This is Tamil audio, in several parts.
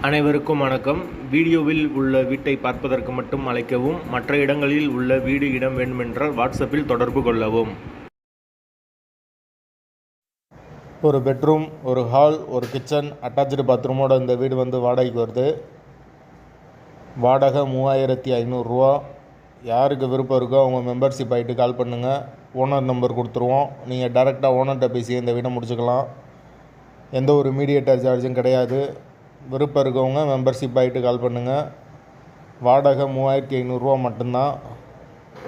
அனைவருக்கும் வணக்கம். வீடியோவில் உள்ள வீட்டை பார்ப்பதற்கு மட்டும் அழைக்கவும். மற்ற இடங்களில் உள்ள வீடு இடம் வேண்டுமென்றால் வாட்ஸ்அப்பில் தொடர்பு கொள்ளவும். ஒரு பெட்ரூம், ஒரு ஹால், ஒரு கிச்சன், அட்டாச்சு பாத்ரூமோட இந்த வீடு வாடகைக்கு வருது. வாடகை 3500 ரூபா. யாருக்கு விருப்பம் இருக்கோ அவங்க மெம்பர்ஷிப் ஆகிட்டு கால் பண்ணுங்கள். ஓனர் நம்பர் கொடுத்துருவோம். நீங்கள் டேரெக்டாக ஓனர்கிட்ட பேசி இந்த வீடை முடிச்சுக்கலாம். எந்த ஒரு மீடியேட்டர் சார்ஜும் கிடையாது. விருப்பம் இருக்கவங்க மெம்பர்ஷிப் ஆகிட்டு கால் பண்ணுங்கள். வாடகை 3500 ரூபா மட்டும்தான்.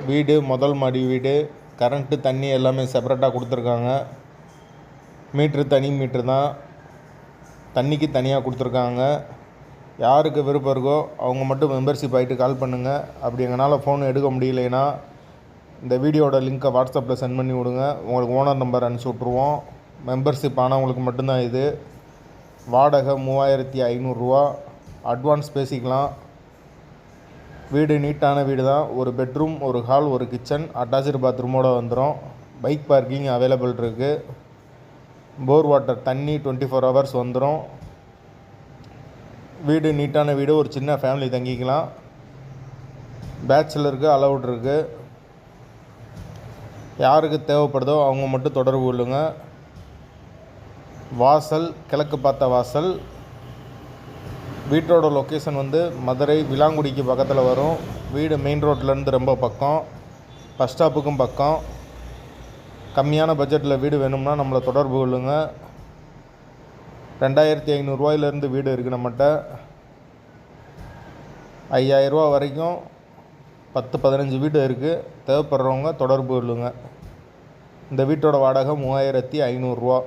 வீடு முதல் மாடி வீடு. கரண்ட்டு தண்ணி எல்லாமே செப்பரேட்டாக கொடுத்துருக்காங்க. மீட்ரு தனி மீட்ரு தான், தண்ணிக்கு தனியாக கொடுத்துருக்காங்க. யாருக்கு விருப்பம் இருக்கோ அவங்க மட்டும் மெம்பர்ஷிப் ஆகிட்டு கால் பண்ணுங்கள். அப்படி எங்களால் ஃபோன் எடுக்க முடியலைன்னா இந்த வீடியோட லிங்க்கை வாட்ஸ்அப்பில் சென்ட் பண்ணி விடுங்க. உங்களுக்கு ஓனர் நம்பர் அனுப்பிச்சி விட்ருவோம். மெம்பர்ஷிப் ஆனவங்களுக்கு மட்டும்தான் இது. வாடகை 3500 ரூபா. அட்வான்ஸ் பேசிக்கலாம். வீடு நீட்டான வீடு தான். ஒரு பெட்ரூம், ஒரு ஹால், ஒரு கிச்சன், அட்டாச்சு பாத்ரூமோடு வந்துடும். பைக் பார்க்கிங் அவைலபிள் இருக்குது. போர் வாட்டர் தண்ணி 24 ஹவர்ஸ் வந்துடும். வீடு நீட்டான வீடு. ஒரு சின்ன ஃபேமிலி தங்கிக்கலாம். பேச்சுலருக்கு அலவுட் இருக்குது. யாருக்கு தேவைப்படுதோ அவங்க மட்டும் தொடர்பு கொள்ளுங்கள். வாசல் கிழக்கு பார்த்த வாசல். வீட்டோட லொக்கேஷன் மதுரை விலாங்குடிக்கு பக்கத்தில் வரும். வீடு மெயின் ரோட்லேருந்து ரொம்ப பக்கம், பஸ் ஸ்டாப்புக்கும் பக்கம். கம்மியான பட்ஜெட்டில் வீடு வேணும்னா நம்மளை தொடர்பு கொள்ளுங்கள். 2500 ரூபாயிலேருந்து வீடு இருக்குது நம்மகிட்ட. 5000 ரூபா வரைக்கும் 10-15 வீடு இருக்குது. தேவைப்படுறவங்க தொடர்பு கொள்ளுங்கள். இந்த வீட்டோட வாடகை 3500 ரூபா.